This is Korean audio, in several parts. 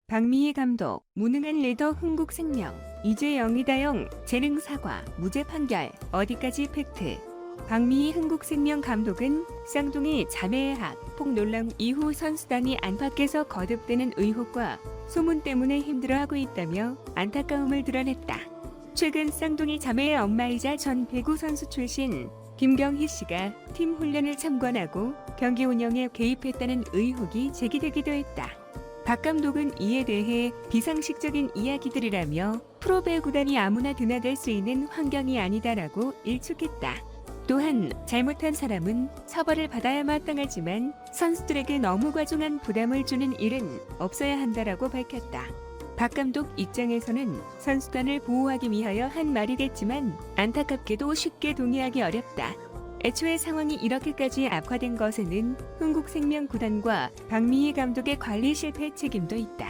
박미희 감독, 무능한 리더 흥국생명, 이재영 이다영 재능 사과, 무죄 판결, 어디까지 팩트. 박미희 흥국생명 감독은 쌍둥이 자매의 학폭 논란 이후 선수단이 안팎에서 거듭되는 의혹과 소문 때문에 힘들어하고 있다며 안타까움을 드러냈다. 최근 쌍둥이 자매의 엄마이자 전 배구 선수 출신 김경희 씨가 팀 훈련을 참관하고 경기 운영에 개입했다는 의혹이 제기되기도 했다. 박 감독은 이에 대해 비상식적인 이야기들이라며 프로배 구단이 아무나 드나들 수 있는 환경이 아니다라고 일축했다. 또한 잘못한 사람은 처벌을 받아야 마땅하지만 선수들에게 너무 과중한 부담을 주는 일은 없어야 한다라고 밝혔다. 박 감독 입장에서는 선수단을 보호하기 위하여 한 말이겠지만 안타깝게도 쉽게 동의하기 어렵다. 애초에 상황이 이렇게까지 악화된 것에는 흥국생명 구단과 박미희 감독의 관리 실패 책임도 있다.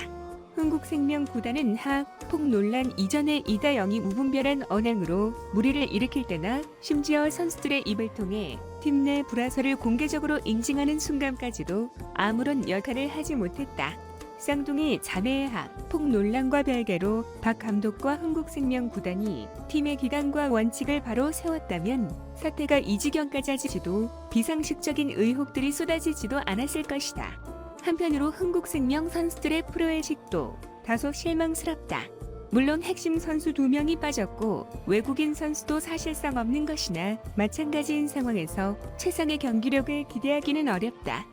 흥국생명 구단은 학폭 논란 이전에 이다영이 무분별한 언행으로 무리를 일으킬 때나 심지어 선수들의 입을 통해 팀 내 불화설을 공개적으로 인증하는 순간까지도 아무런 역할을 하지 못했다. 쌍둥이 자매의 학폭 논란과 별개로 박 감독과 흥국생명 구단이 팀의 기강과 원칙을 바로 세웠다면 사태가 이 지경까지 하지도 비상식적인 의혹들이 쏟아지지도 않았을 것이다. 한편으로 흥국생명 선수들의 프로의식도 다소 실망스럽다. 물론 핵심 선수 2명이 빠졌고 외국인 선수도 사실상 없는 것이나 마찬가지인 상황에서 최상의 경기력을 기대하기는 어렵다.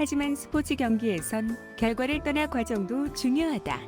하지만 스포츠 경기에선 결과를 떠나 과정도 중요하다.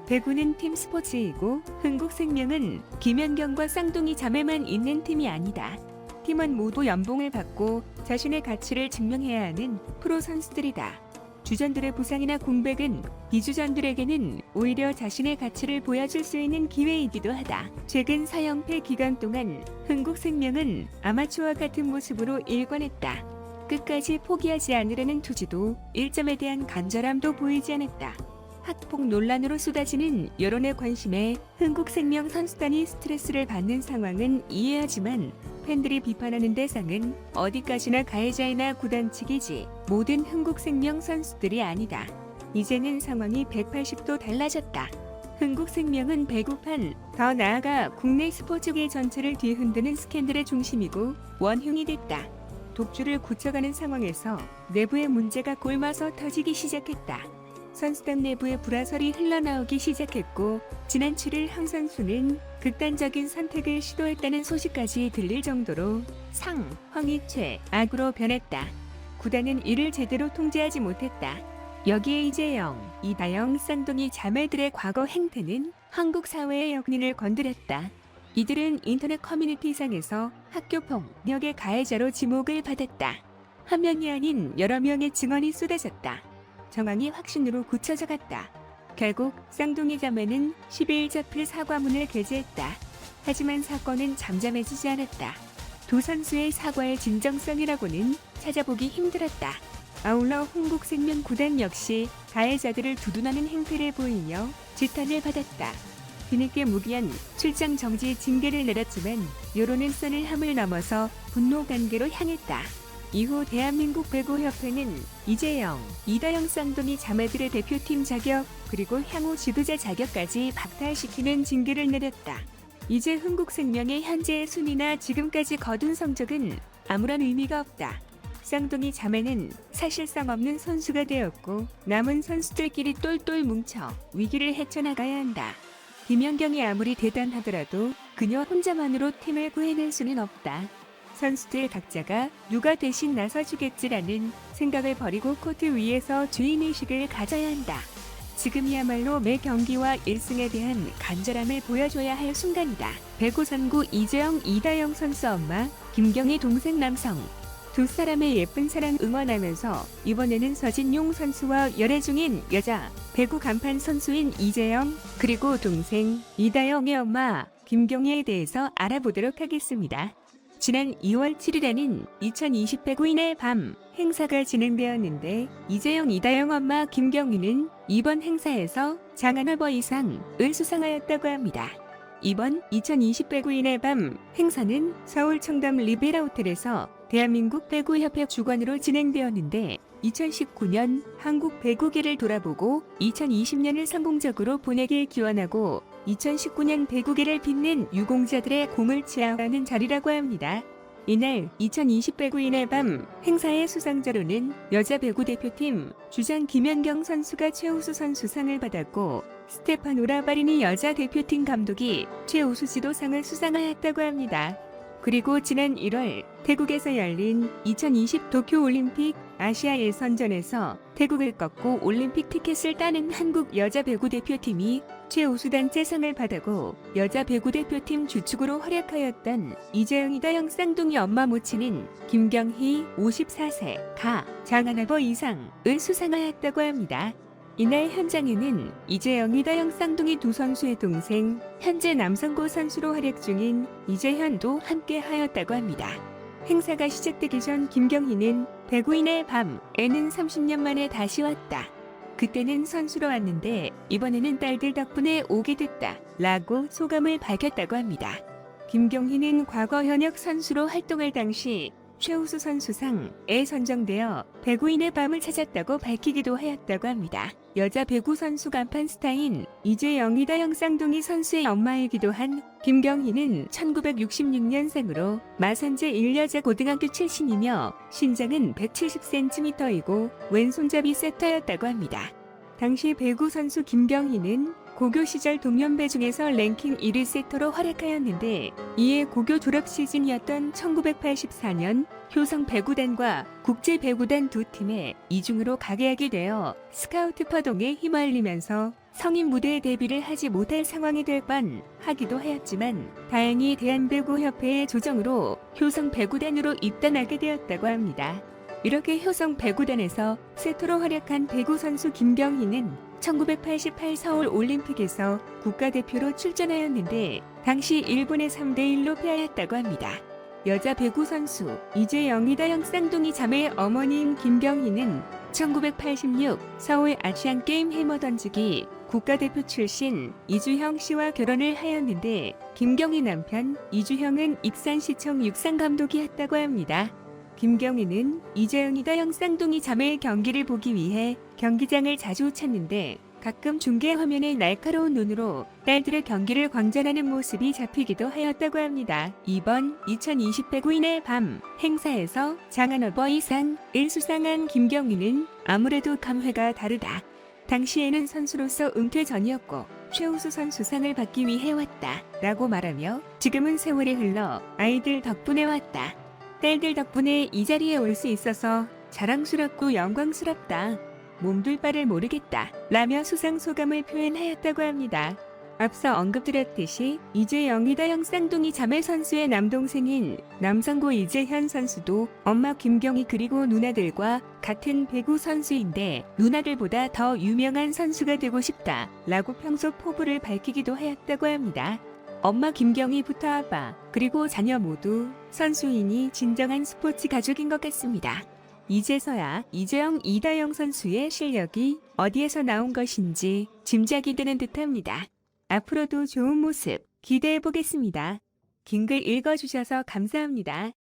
배구는 팀 스포츠이고 흥국생명은 김연경과 쌍둥이 자매만 있는 팀이 아니다. 팀원 모두 연봉을 받고 자신의 가치를 증명해야 하는 프로 선수들이다. 주전들의 부상이나 공백은 비주전들에게는 오히려 자신의 가치를 보여줄 수 있는 기회이기도 하다. 최근 4연패 기간 동안 흥국생명은 아마추어와 같은 모습으로 일관했다. 끝까지 포기하지 않으려는 투지도 1점에 대한 간절함도 보이지 않았다. 학폭 논란으로 쏟아지는 여론의 관심에 흥국생명 선수단이 스트레스를 받는 상황은 이해하지만 팬들이 비판하는 대상은 어디까지나 가해자이나 구단 측이지 모든 흥국생명 선수들이 아니다. 이제는 상황이 180도 달라졌다. 흥국생명은 배구판, 더 나아가 국내 스포츠계 전체를 뒤흔드는 스캔들의 중심이고 원흉이 됐다. 독주를 굳혀가는 상황에서 내부의 문제가 골마서 터지기 시작했다. 선수단 내부의 불화설이 흘러나오기 시작했고 지난 7일 한 선수는 극단적인 선택을 시도했다는 소식까지 들릴 정도로 황희최, 악으로 변했다. 구단은 이를 제대로 통제하지 못했다. 여기에 이재영, 이다영 쌍둥이 자매들의 과거 행태는 한국 사회의 역린을 건드렸다. 이들은 인터넷 커뮤니티상에서 학교 폭력의 가해자로 지목을 받았다. 한 명이 아닌 여러 명의 증언이 쏟아졌다. 정황이 확신으로 굳혀져 갔다. 결국 쌍둥이 자매는 12일 자필 사과문을 게재했다. 하지만 사건은 잠잠해지지 않았다. 두 선수의 사과의 진정성이라고는 찾아보기 힘들었다. 아울러 흥국생명 구단 역시 가해자들을 두둔하는 행태를 보이며 지탄을 받았다. 뒤늦게 무기한 출장 정지 징계를 내렸지만 여론은 선을 함을 넘어서 분노 관계로 향했다. 이후 대한민국 배구협회는 이재영, 이다영 쌍둥이 자매들의 대표팀 자격 그리고 향후 지도자 자격까지 박탈시키는 징계를 내렸다. 이제 흥국생명의 현재의 순위나 지금까지 거둔 성적은 아무런 의미가 없다. 쌍둥이 자매는 사실상 없는 선수가 되었고 남은 선수들끼리 똘똘 뭉쳐 위기를 헤쳐나가야 한다. 김연경이 아무리 대단하더라도 그녀 혼자만으로 팀을 구해낼 수는 없다. 선수들 각자가 누가 대신 나서주겠지라는 생각을 버리고 코트 위에서 주인의식을 가져야 한다. 지금이야말로 매 경기와 1승에 대한 간절함을 보여줘야 할 순간이다. 배구 선구 이재영, 이다영 선수 엄마, 김경희 동생 남성. 두 사람의 예쁜 사랑 응원하면서 이번에는 서진용 선수와 열애 중인 여자 배구 간판 선수인 이재영 그리고 동생 이다영의 엄마 김경희에 대해서 알아보도록 하겠습니다. 지난 2월 7일에는 2020 배구인의 밤 행사가 진행되었는데 이재영 이다영 엄마 김경희는 이번 행사에서 장안어버이상을 수상하였다고 합니다. 이번 2020 배구인의 밤 행사는 서울 청담 리베라 호텔에서 대한민국 배구협회 주관으로 진행되었는데 2019년 한국 배구계를 돌아보고 2020년을 성공적으로 보내길 기원하고 2019년 배구계를 빛낸 유공자들의 공을 치하하는 자리라고 합니다. 이날 2020 배구인의 밤 행사의 수상자로는 여자 배구 대표팀 주장 김연경 선수가 최우수 선수상을 받았고 스테파노라 바리니 여자 대표팀 감독이 최우수 지도상을 수상하였다고 합니다. 그리고 지난 1월 태국에서 열린 2020 도쿄올림픽 아시아 예선전에서 태국을 꺾고 올림픽 티켓을 따는 한국 여자 배구 대표팀이 최우수 단체상을 받았고 여자 배구 대표팀 주축으로 활약하였던 이재영 이다영 쌍둥이 엄마 모친인 김경희 54세가 장하나버 이상을 수상하였다고 합니다. 이날 현장에는 이재영 이다영 쌍둥이 두 선수의 동생 현재 남성고 선수로 활약 중인 이재현도 함께 하였다고 합니다. 행사가 시작되기 전 김경희는 배구인의 밤에는 30년 만에 다시 왔다. 그때는 선수로 왔는데 이번에는 딸들 덕분에 오게 됐다 라고 소감을 밝혔다고 합니다. 김경희는 과거 현역 선수로 활동할 당시 최우수 선수상에 선정되어 배구인의 밤을 찾았다고 밝히기도 하였다고 합니다. 여자 배구 선수 간판 스타인 이재영 이다영 쌍둥이 선수의 엄마이기도 한 김경희는 1966년생으로 마산제 1여자 고등학교 출신이며 신장은 170cm이고 왼손잡이 세터였다고 합니다. 당시 배구 선수 김경희는 고교 시절 동년배 중에서 랭킹 1위 세터로 활약하였는데 이에 고교 졸업 시즌이었던 1984년 효성 배구단과 국제 배구단 두 팀에 이중으로 가게하게 되어 스카우트 파동에 휘말리면서 성인 무대에 데뷔를 하지 못할 상황이 될 뻔하기도 하였지만 다행히 대한배구협회의 조정으로 효성 배구단으로 입단하게 되었다고 합니다. 이렇게 효성 배구단에서 세터로 활약한 배구 선수 김경희는 1988 서울 올림픽에서 국가대표로 출전하였는데 당시 일본에 3대1로 패하였다고 합니다. 여자 배구 선수 이재영 이다영 쌍둥이 자매의 어머니인 김경희는 1986 서울 아시안게임 해머 던지기 국가대표 출신 이주형 씨와 결혼을 하였는데 김경희 남편 이주형은 익산시청 육상감독이었다고 합니다. 김경희는 이재영 이다영 쌍둥이 자매의 경기를 보기 위해 경기장을 자주 찾는데 가끔 중계 화면에 날카로운 눈으로 딸들의 경기를 광전하는 모습이 잡히기도 하였다고 합니다. 이번 2020 배구인의 밤 행사에서 장하너버 이상을 수상한 김경희는 아무래도 감회가 다르다. 당시에는 선수로서 은퇴 전이었고 최우수 선수상을 받기 위해 왔다 라고 말하며 지금은 세월이 흘러 아이들 덕분에 왔다. 딸들 덕분에 이 자리에 올 수 있어서 자랑스럽고 영광스럽다. 몸둘 바를 모르겠다 라며 수상 소감을 표현하였다고 합니다. 앞서 언급드렸듯이 이재영 이다영 쌍둥이 자매 선수의 남동생인 남성고 이재현 선수도 엄마 김경희 그리고 누나들과 같은 배구 선수인데 누나들보다 더 유명한 선수가 되고 싶다 라고 평소 포부를 밝히기도 하였다고 합니다. 엄마 김경희부터 아빠 그리고 자녀 모두 선수이니 진정한 스포츠 가족인 것 같습니다. 이제서야 이재영 이다영 선수의 실력이 어디에서 나온 것인지 짐작이 되는 듯합니다. 앞으로도 좋은 모습 기대해 보겠습니다. 긴 글 읽어주셔서 감사합니다.